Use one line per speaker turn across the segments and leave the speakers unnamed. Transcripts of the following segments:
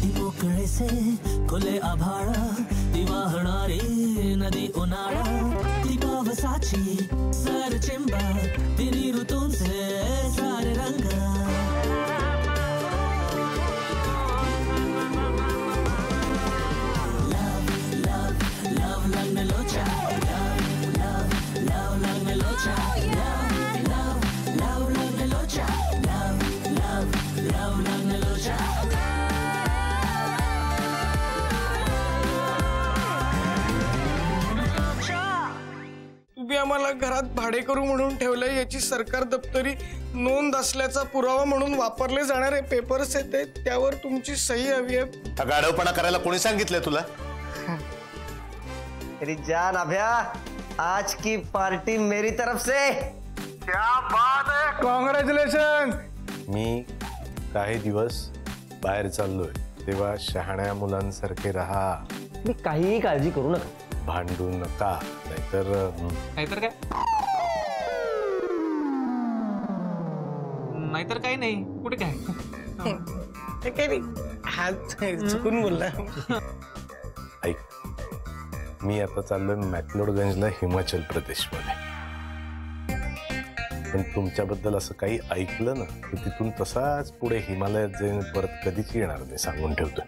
मोकळे से खुले आभाळ ती वाहणारी नदी उन्हाळा ती पावसाची सर चिंबा तिन्ही ऋतूंचे सारे रंग
तुम्ही आम्हाला घरात भाडेकरू म्हणून ठेवलंय याची सरकार दप्तरी नोंद असल्याचा पुरावा म्हणून वापरले जाणारे पेपर्स आहेत त्यावर तुमची सही हवी आहे।
गाढवपणा करायला कोणी सांगितलंय तुला?
मेरी जान अभ्या, आज की पार्टी मेरी तरफ से।
क्या बात है, कॉंग्रॅच्युलेशन।
मी काही दिवस बाहेर चाललोय तेव्हा शहाण्या मुलांसारखे राहा।
मी काहीही काळजी करू नका,
भांडू नका, नाहीतर
काही नाही। कुठे काय
काही नाही, हात चुकून बोलला।
ऐक, मी आता चाललोय मॅक्लोडगंजला हिमाचल प्रदेश मध्ये, पण तुमच्याबद्दल असं काही ऐकलं ना तर तिथून तसाच पुढे हिमालयात जाईन, परत कधीच येणार नाही, सांगून ठेवतोय।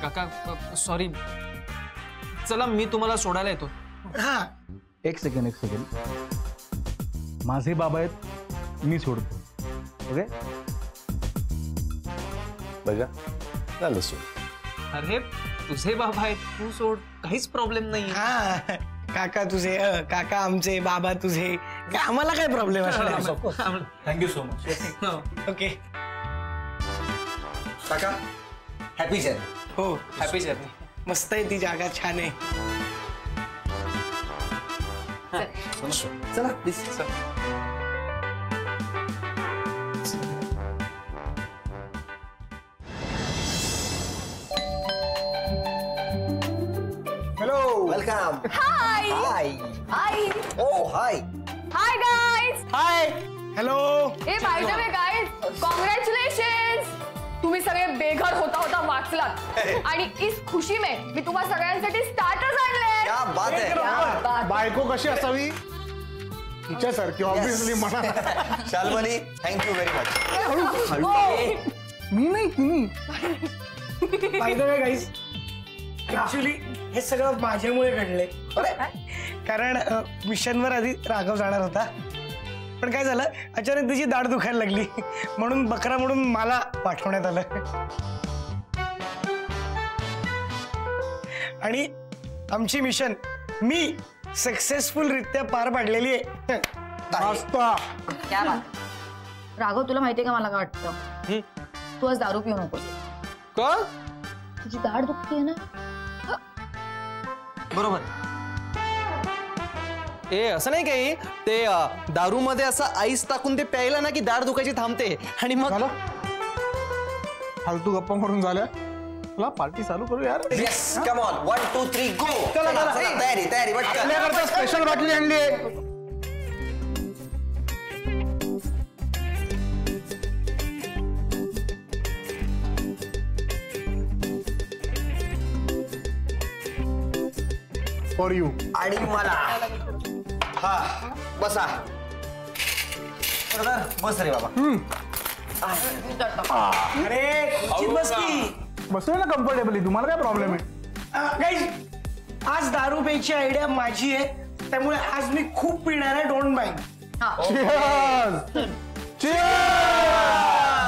काका सॉरी, चला मी तुम्हाला सोडायला येतो।
हा,
एक सेकंड, माझे बाबा आहेत, मी सोडतो। ओके
बघा, झालं सोड।
अरे तुझे बाबा आहेत, तू सोड, काहीच प्रॉब्लेम नाही।
हा, काका तुझे, काका आमचे, बाबा तुझे, काय आम्हाला काय प्रॉब्लेम असणार।
Thank you so much.
ओके
काका हॅपी जर्नी।
हो,
हॅपी जर्नी।
मस्त आहे ती जागा, छान आहे।
चला please.
Hello,
welcome.
Hi
hi
hi
oh hi
hi guys.
Hi, hello.
ए by the way guys, congratulations, तुम्ही सगळे बेघर होता वाचलात आणि इस खुशी में मी तुम्हा सगळ्यांसाठी स्टार्टर्स आणले।
क्या बात है।
बायको कशी असावी तिच्यासारखी, ऑब्विसली म्हणा।
Shalmali, thank you very much.
मी नाही, तुम्ही।
Bye the way guys, actually हे सगळं माझ्यामुळे घडलंय। कारण मिशनवर आधी राघव जाणार होता, पण काय झालं, अचानक त्याची दाढ दुखायला लागली, म्हणून बकरा म्हणून मला पाठवण्यात आलं। आणि आमची मिशन मी सक्सेसफुल रित्या पार पाडलेली आहे।
क्या बात। राघव, तुला माहितीये का मला काय वाटतं, तू आज दारू पिऊ नकोस।
का?
तुझी दाढ दुखतीये ना।
बरोबर।
ए असं नाही काही, ते दारू मध्ये असं आईस टाकून ते प्यायला ना की दाढ दुखायची थांबते आणि मग
फालतू गप्पा मारून झाल्या, तुला पार्टी चालू करू यार।
यस, कम ऑन, 1 2 3 गो। चला तयारी
आपल्याकरता स्पेशल बाटली आणली आहे। For you.
आणि मला। हा बसा, बस रे बाबा।
अरे बस की,
बसतोय ना कम्फर्टेबली, तुम्हाला काय प्रॉब्लेम आहे?
गाईज, आज दारू प्यायची आयडिया माझी आहे, त्यामुळे आज मी खूप पिणार आहे, डोंट माइंड।
Cheers! Cheers!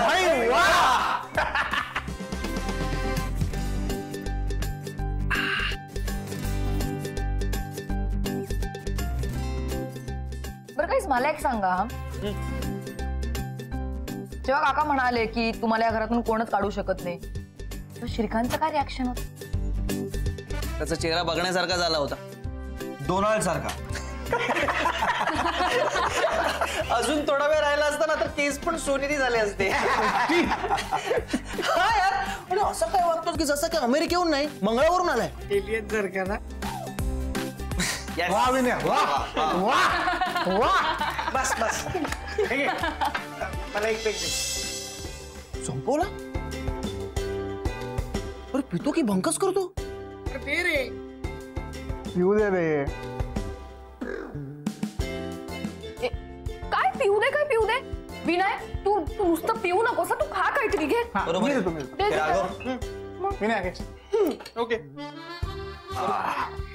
भाई वाह!
बरं काहीच मला एक सांगा, जेव्हा काका म्हणाले की तुम्हाला या घरातून कोणच काढू शकत नाही, तर श्रीकांतचं काय रिॲक्शन होतं?
त्याचा चेहरा बघण्यासारखा झाला होता,
डोनाल्ड सारखा।
अजून थोडा वेळ राहिला असता ना तर केस पण सोनेरी झाले असते। हा यार, आणि असं काय वागतोस की जसं की अमेरिकेहून नाही मंगळावरून आलाय।
एलियन जर का ना।
वाह विनय, वाह वाह वाह।
बस बस, ठीक आहे। मला एक पेक दे.
संपवला? अरे पितो की भंकस करतो?
अरे ते रे.
येऊ दे रे.
काय पिऊ दे, काय पिऊ दे? विनय, तू नुसतं पिऊ नकोस, तू खा काहीतरी घे.
बरोबर आहे.
दे, दे.
विनायक
ओके.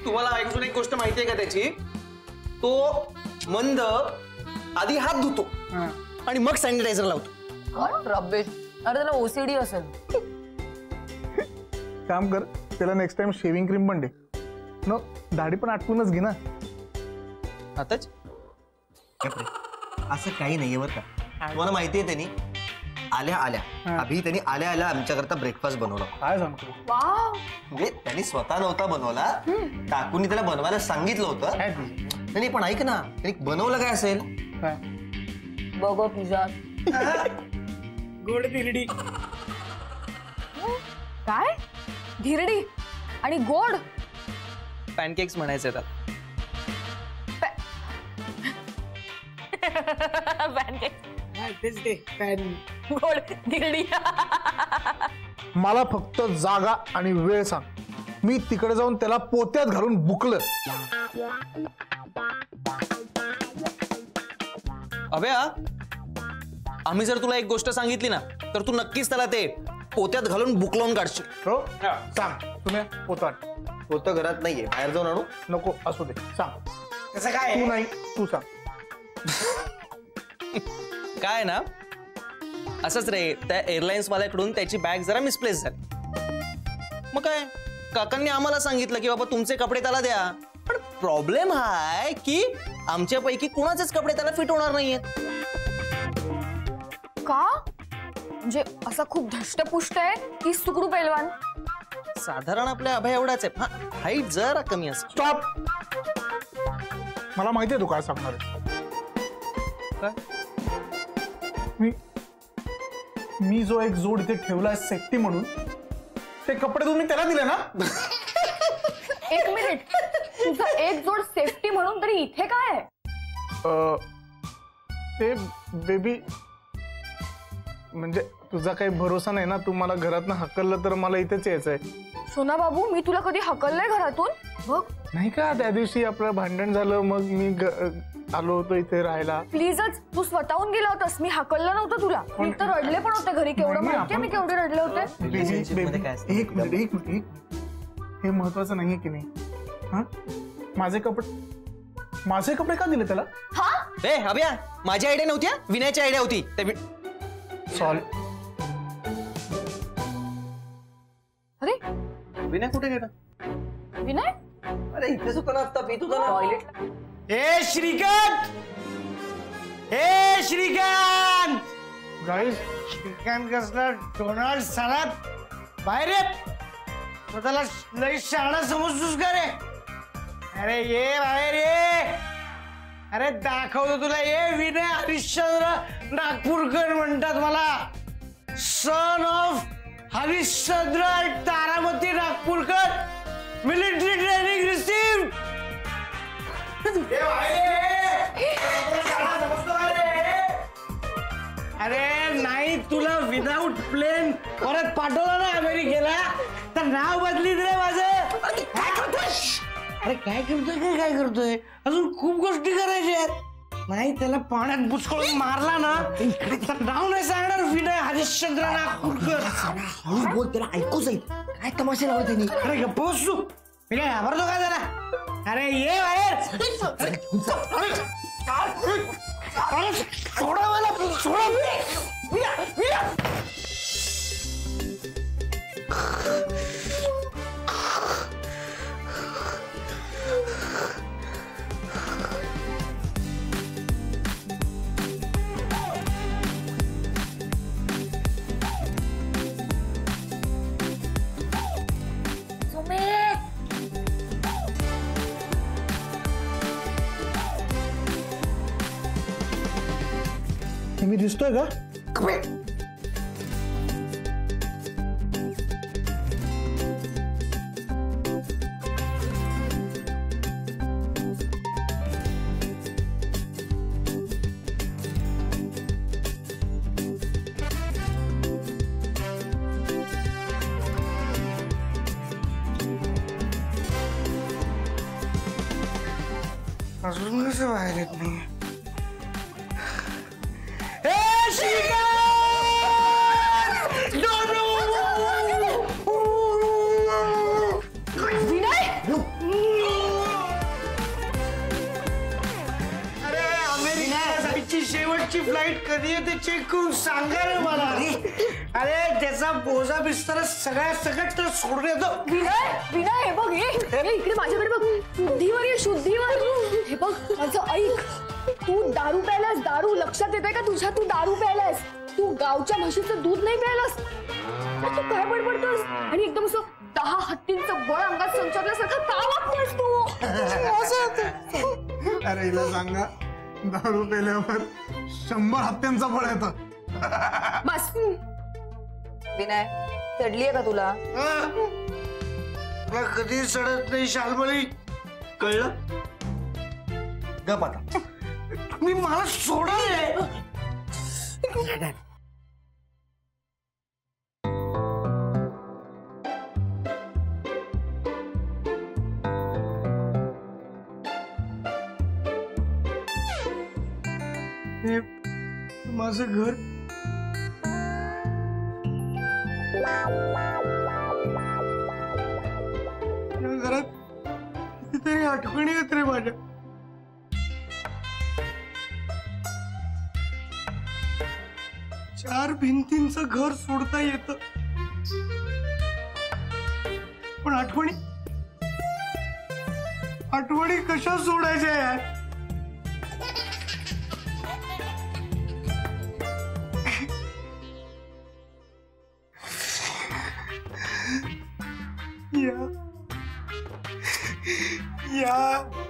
तुम्हाला अजून एक गोष्ट माहिती आहे का त्याची? तो मंद आधी हात धुतो आणि मग सॅनिटायझर लावतो.
रबेश. अरे त्याला ओसीडी असेल.
काम कर, त्याला नेक्स्ट टाइम शेविंग क्रीम पण दे. न दाढी पण आटपूनच घे ना.
आताच
असं काही नाहीये बरं का. तुम्हाला माहितीये त्यांनी आल्या आल्या आमच्याकरता ब्रेकफास्ट बनवला.
काय सांगतो?
वाव.
म्हणजे त्यांनी स्वतः नव्हता बनवला, काकूनी त्याला बनवायला सांगितलं होतं.
काय तुझं?
नाही पण ऐक ना, त्यांनी बनवलं काय असेल?
काय?
बघ पिझ्झा.
गोड धिरडी.
काय? धिरडी आणि गोड.
पॅनकेक्स म्हणायचे त्यात.
तेच ते पॅन.
गोड धिरडी.
मला फक्त जागा आणि वेळ सांग. मी तिकडे जाऊन त्याला पोत्यात घालून बुकलं.
अभ्या, आम्ही जर तुला एक गोष्ट सांगितली ना तर तू नक्कीच त्याला ते पोत्यात घालून बुक लावून काढशील.
हो सांग. तुम्ही पोतात
होतं घरात नाहीये, बाहेर जाऊन आणू.
नको असू दे. सांग.
कसं काय
तू
आहे?
नाही, तू सांग.
काय ना, असंच रे, त्या एअरलाइन्स वाल्याकडून त्याची बॅग जरा मिसप्लेस झाली. मग काय, काकांनी आम्हाला सांगितलं की बाबा तुमचे कपडे त्याला द्या. पण प्रॉब्लेम हा आहे की आमच्यापैकी कुणाचेच कपडे त्याला फिट होणार नाहीयेत.
का? म्हणजे असा खूप धष्टपुष्ट आहे की सुकडू पैलवान?
साधारण आपल्या अभय एवढाच आहे. हा, हाईट जरा कमी असते.
स्टॉप. मला माहितीये तू काय सांगणार आहेस.
काय?
मी जो एक जोड इथे ठेवलाय सेफ्टी म्हणून, ते कपडे तुम्ही त्याला दिले ना?
एक मिनिट, तुझा एक जोड सेफ्टी म्हणून तरी इथे काय आहे?
ते बेबी, म्हणजे तुझा काही भरोसा नाही ना. तू मला घरातनं हकललं तर मला इथेच यायचंय.
सोना बाबू, मी तुला कधी हकललंय घरातून? बघ
नाही का, त्या दिवशी आपलं भांडण झालं, मग मी आलो होतो इथे राहायला.
प्लीजच, तू स्वतःहून गेला होतास, मी हकललं नव्हतं तुला. मी तर रडले पण होते घरी. केवढं
नाही,
माहितीये मी केवढे रडले होते.
Relationship काय असतं?
एक मिनिट. हे महत्वाचं नाहीये की नाही? हा, माझे कपडे का दिले त्याला?
हा,
ए अभ्या, माझी आयडिया नव्हती, विनयची आयडिया होती.
सॉरी.
अरे
विनय कुठे गेला?
विनय,
अरे इथेच होता ना आता, पीत होता ना.
ए श्रीकांत, ए श्रीकांत.
गाईज,
श्रीकांत कसला डोनाल्ड सलाद बाहेर ये. स्वतःला लई शहाणा समजतोस का रे? अरे ये बाहेर ये. अरे दाखवतो तुला. ये विनय हरिश्चंद्र नागपूरकर म्हणतात मला. Son of Harishchandra Taramati Nagpurkar, military training received. अरे नाही, तुला विदाउट प्लेन परत पाठवलं ना अमेरिकेला तर नाव बदली रे माझं. काय करतोय? अरे काय करतोय? अजून खूप गोष्टी करायच्या आहेत. नाही त्याला पाण्यात बुचकळून मारला ना तर नाव नाही सांगणार विनय हरिश्चंद्र नागपूरकर.
हळूच बोल, त्याला ऐकूच येईल. काय तमाशा लावला त्यांनी?
अरे गप्प बस तू. मी काय घाबरतो का जरा? अरे ये बाहेर. अरे सोडा मला, सोडा.
मी दिसतोय का?
अजून कसं बाहेर येत नाही? शेवटची फ्लाईट कधी येते चेक करून सांगा रे मला. अरे त्याचा बोजा बिस्तर सगळ्या सकट सोडून येतो.
विनय विनय हे बघ, हे इकडे माझ्याकडे बघ. शुद्धीवर ये, शुद्धीवर. हे बघ माझं ऐक, तू दारू प्यायलास. दारू लक्षात येते का तुझ्या? तू दारू प्यायलास. तू गावच्या म्हशीचं दूध नाही प्यायलास. तू काय बडबडतोस? आणि एकदम असं 10 हत्तींचं बळ अंगात संचारल्यासारखं का वागतोस तू?
अरे हिला सांगा, दारू पेल्यावर 100 हत्यांचा बळ येतं.
बस.
विनय चढलीये का तुला?
कधी चढत नाही शालमली, कळलं? गप आता. तुम्ही मला सोडा रे. माझं घर या घरात कितीतरी आठवणी येत रे माझ्या. चार भिंतींचं घर सोडता येतं, पण आठवणी कशा सोडायच्या यार?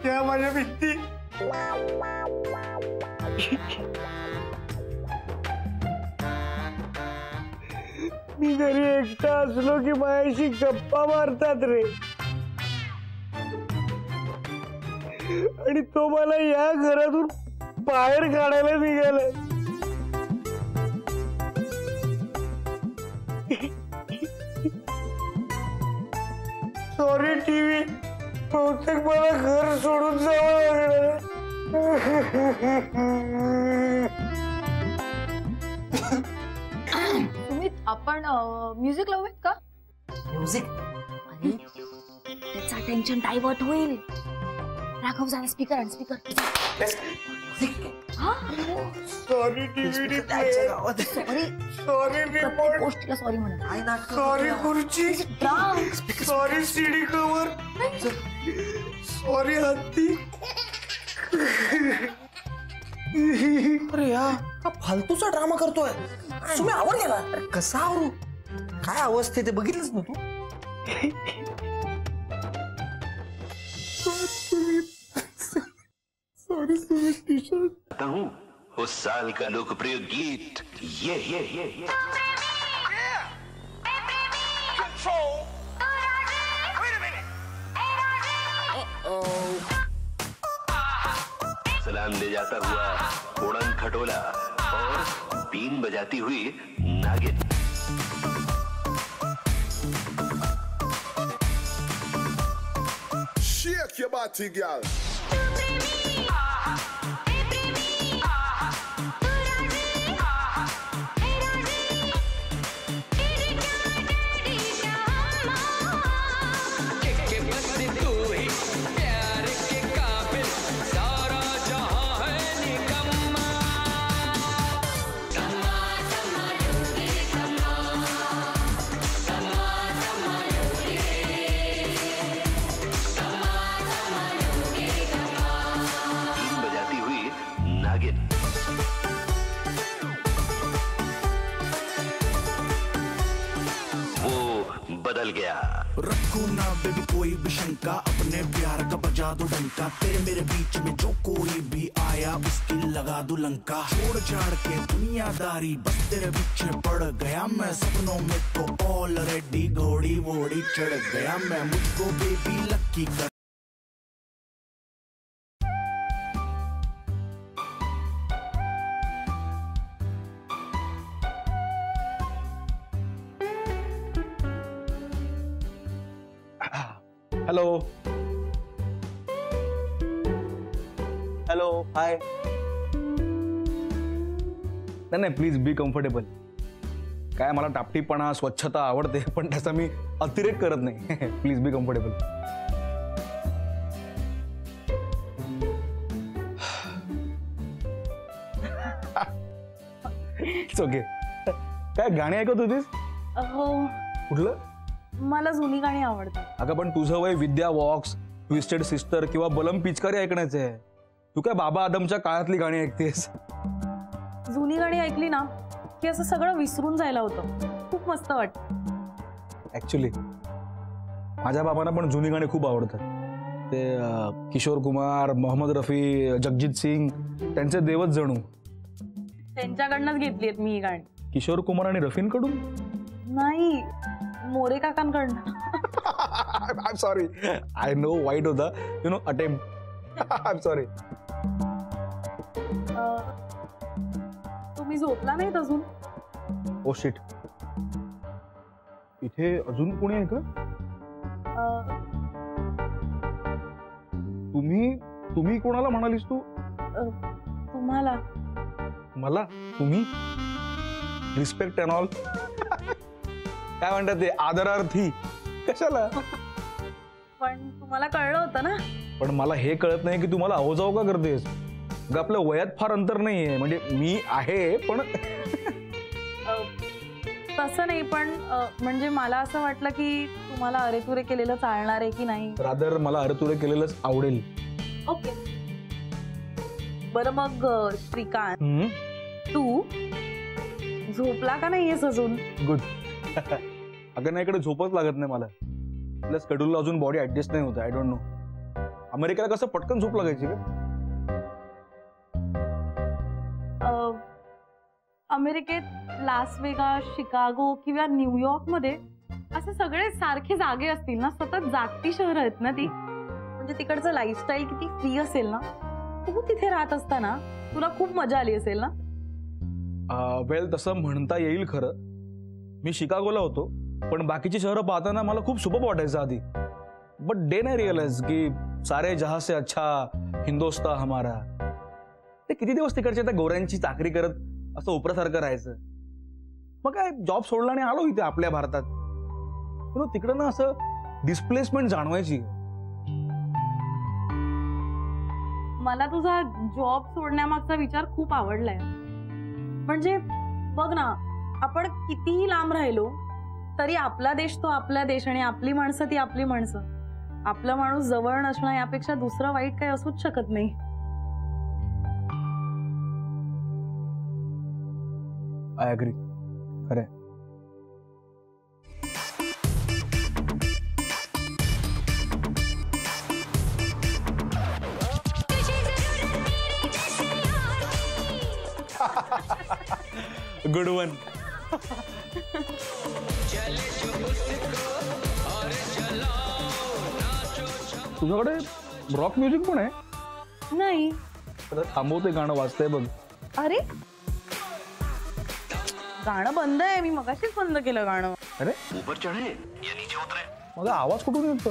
या माझ्या भिंती. मी घरी एकटा असलो की माझ्याशी गप्पा मारतात रे, आणि तो मला या घरातून बाहेर काढायला निघालाय. सॉरी टीव्ही, बहुतेक मला घर सोडून जावं लागणार.
तुम्ही आपण म्युझिक लावूयात का?
म्युझिक? आणि त्याचा टेन्शन डायव्हर्ट होईल. राघव जरा स्पीकर आणि speaker.
Sorry TV, sorry remote,
गोष्टीला सॉरी म्हणा.
सॉरी खुर्ची, सॉरी सीडी कवर, सॉरी हत्ती.
अरे या हा फालतूचा ड्रामा करतोय. तुम्ही आवड गेला. कसा आवरू? काय अवस्था ते बघितलंच ना तू.
हूँ उस साल का लोकप्रिय गीत ये सलाम ले जाता हुआ उड़न खटोला और 3 बजाती हुई नागिन.
Shake your body, girl.
बदल गया.
रखो ना बेबी कोई भी शंका, अपने प्यार का बजा दो डंका. तेरे मेरे बीच में जो कोई भी आया उसकी लगा दो लंका. छोड़ छाड़ के दुनियादारी बस तेरे पीछे पड़ गया मैं. सपनों में तो ऑलरेडी घोड़ी वोड़ी चढ़ गया मैं. मुझको बेबी लकी कर.
हॅलो.
Hello hi. नाही प्लीज बी कम्फर्टेबल. काय मला टापटीपणा स्वच्छता आवडते पण त्याचा मी अतिरेक करत नाही. Please be comfortable. It's okay. काय गाणी ऐकत होतीस?
हो.
कुठलं?
मला जुनी गाणी आवडतात.
अगं पण तुझं वय विद्या वॉक्स, ट्विस्टेड सिस्टर किंवा बलम पिचकारी ऐकण्याचं आहे. तू काय बाबा आदमच्या काळातली गाणी ऐकतेस?
जुनी गाणी ऐकली ना की असं सगळं विसरून जायला होतं. खूप मस्त वाटतं.
ऍक्च्युली माझ्या बाबांना पण जुनी गाणी खूप आवडतात. ते किशोर कुमार, मोहम्मद रफी, जगजीत सिंग त्यांचे देवच जणू.
त्यांच्याकडनंच घेतली आहेत मी ही गाणी.
किशोर कुमार आणि रफींकडून
नाही, मोरे काकांकडनं.
I am sorry. I know वाईट होता. You know attempt. I am sorry.
तुम्ही झोपला नाहीत अजून?
Oh shit. इथे अजून कोणी आहे का? तुम्ही कोणाला म्हणालीस तू?
तुम्हाला.
मला? तुम्ही? Respect and all. काय म्हणतात ते आदरार्थी? कशाला?
पण तुम्हाला कळलं होतं ना.
पण मला हे कळत नाही की तू मला अवजाव का करतेस? आपल्या वयात फार अंतर नाहीये. म्हणजे मी आहे पण
तसं नाही. पण म्हणजे मला असं वाटलं की तुम्हाला अरेतुरे केलेलं चालणार आहे की नाही.
रादर मला अरेतुरे केलेलंच आवडेल.
ओके. बरं मग श्रीकांत, तू झोपला का नाहीयेस अजून?
गुड. अगं नाही, इकडे झोपच लागत नाही मला. प्लस शेड्यूलला अजून बॉडी ऍडजस्ट नाही होत. I don't know. अमेरिकेला कसं पटकन झोप लागायची का?
अमेरिकेत लास वेगास, शिकागो किंवा न्यूयॉर्क मध्ये असे सगळे सारखे जागे असतील ना. सतत जागती शहरं आहेत ना ती. म्हणजे तिकडचं लाईफस्टाईल किती फ्री असेल ना. तू तिथे राहत असताना तुला खूप मजा आली असेल ना.
वेल तसं म्हणता येईल. खरं मी शिकागोला होतो पण बाकीची शहरं पाहताना मला खूप सुबक वाटायचं आधी. बट देन आय रिअलाइज की सारे जहां से अच्छा हिंदुस्ता हमारा. ते किती दिवस तिकडच्या त्या गोऱ्यांची चाकरी करत असं उपरासारखं राहायचं. मग काय जॉब सोडला आणि आलो इथे आपल्या भारतात. तिकडं ना असं डिस्प्लेसमेंट जाणवायची.
मला तुझा जॉब सोडण्यामागचा विचार खूप आवडलाय. म्हणजे बघ ना, आपण कितीही लांब राहिलो तरी आपला देश तो आपला देश आणि आपली माणसं ती आपली माणसं. आपला माणूस जवळ नसणं यापेक्षा दुसरं वाईट काही असूच शकत नाही.
I agree. खरंय. Good one. तुझ्याकडे रॉक म्युझिक पण आहे?
नाही.
थांबवते गाणं वाजतंय बघ.
अरे गाणं बंद आहे. मी मगाशीच बंद केलं गाणं.
अरे
ऊपर चढे या नीचे उतरे.
माझा आवाज कुठून येतो?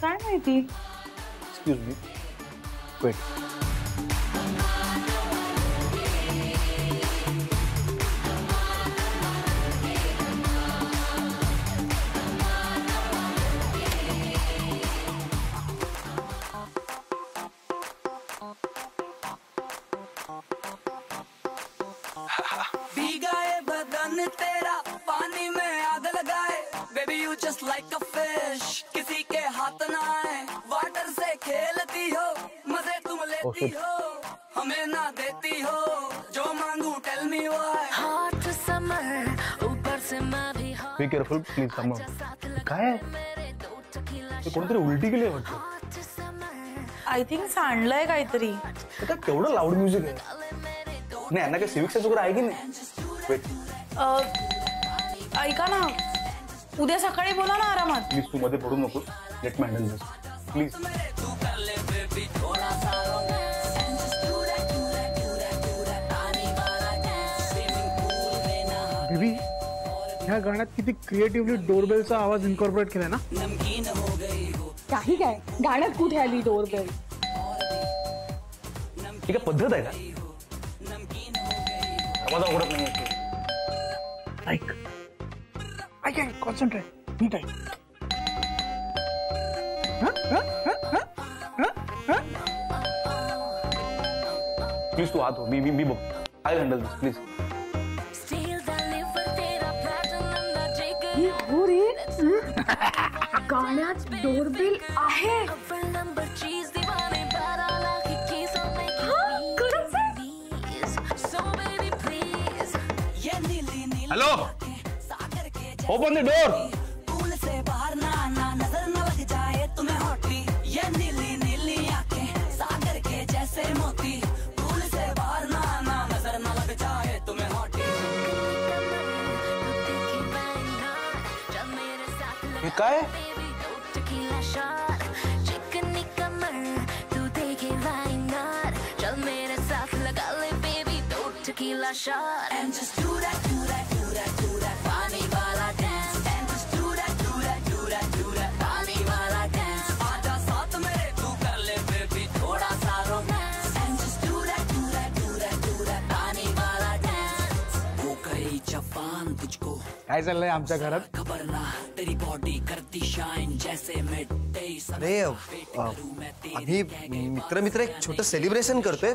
काय माहिती.
Excuse me. वेट.
भीगाए बदन तेरा पानी में आग लगाए. Baby you just like a fish. किसी के हाथ ना आए. वाटर से खेलती हो मजे तुम लेती हो. हमें ना देती हो. जो मांगू टेल मी व्हाई. हॉट समर ऊपर से मैं भी.
Be careful please. थांबव. काय कोणतरी उलटी केली वाटतं.
आय थिंक सांडलंय काहीतरी.
केवढं लाऊड म्युझिक आहे. नाही यांना काय सिविक सेन्स वगैरे आहे की नाही. वेट.
ऐका ना, उद्या सकाळी बोला ना आरामात.
प्लीज तू मध्ये पडू नको. Let me handle this please.
Baby ह्या गाण्यात किती क्रिएटिव्हली डोरबेलचा आवाज इन्कॉर्पोरेट केलाय ना.
काही काय गाण्यात कुठे आली डोरबेल?
ठीक आहे, पद्धत आहे का? आवाज आवडत नाही.
ऐक कॉन्सन्ट्रेट. नीट आहे.
प्लीज तू हात हो. मी बघ. I handle this please.
हो रे, गाण्यात डोरबेल आहे.
Hello, open the door.
Pool से बाहर ना आना, नजर न लग जाए तुम्हें हॉटी. ये नीली नीली आंखें सागर के जैसे मोती. पूल से बाहर ना आना, नजर न लग जाए तुम्हें हॉटी.
हे काय?
And just do that, do that, do that, do that, पानी वाला dance. And just do that, do that, do that, do that, पानी वाला dance. आजा साथ मेरे तू कर ले baby थोड़ा सा romance. And just do that, do that, do that, do that, पानी वाला dance. वो कही जवान तुझको
काय चाललंय आमच्या घरात?
खबर ना तेरी बॉडी करती शाइन जैसे midday sun.
अरे आम्ही मित्र मित्र एक छोटं सेलिब्रेशन करतोय.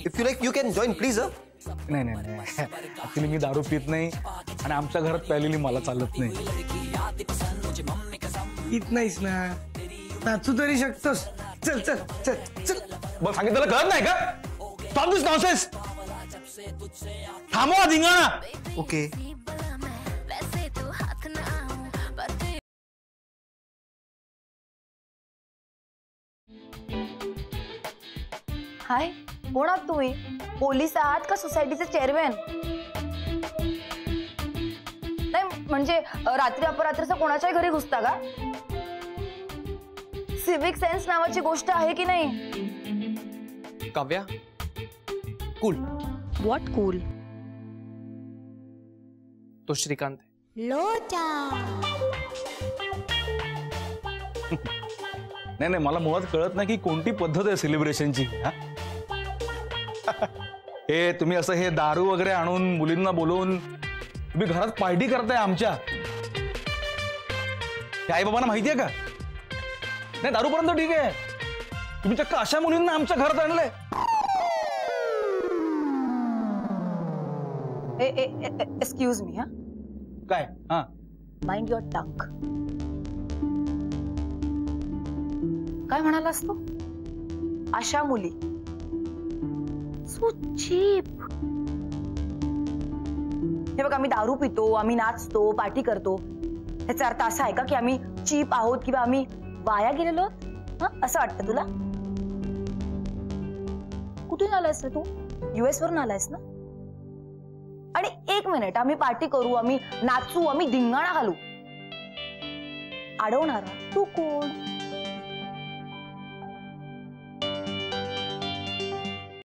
If you like you can join please.
नाही ऍक्च्युली मी दारू पित नाही आणि आमच्या घरात प्यायलेली मला चालत नाही.
पित नाहीस ना, नाचू तरी शकतोस. चल चल चल चल.
बघ सांगितलं कळत नाही का? स्टॉप दिस नॉनसेन्स. थांबवा धिंगाणा.
ओके.
हाय, कोण आहात तुम्ही? पोलीस आहात का सोसायटीचे चेअरमॅन? नाही म्हणजे रात्री अपरात्रीचं कोणाच्याही घरी घुसता का? सिव्हिक सेन्स नावाची गोष्ट आहे की नाही?
काव्या, कूल.
What cool?
तो श्रीकांत आहे.
नाही मला मुळात कळत नाही की कोणती पद्धत आहे सेलिब्रेशनची. हे तुम्ही असं हे दारू वगैरे आणून मुलींना बोलवून तुम्ही घरात पार्टी करताय आमच्या. हे आई बाबांना माहितीये का? नाही दारूपर्यंत ठीक आहे, तुम्ही चक्क अशा मुलींना आमच्या घरात आणलंय.
Excuse me. हा
काय? हा,
माइंड युअर टंग. काय म्हणालास तू? अशा मुली सो चीप. हे बघ, आम्ही दारू पितो, आम्ही नाचतो, पार्टी करतो, ह्याचा अर्थ असा आहे का की आम्ही चीप आहोत किंवा आम्ही वाया गेलेलो आहोत? असं वाटतं तुला? कुठून आलायस रे तू? US वरून आलायस ना? आणि एक मिनिट, आम्ही पार्टी करू, आम्ही नाचू, आम्ही धिंगाणा घालू, अडवणारा तू कोण?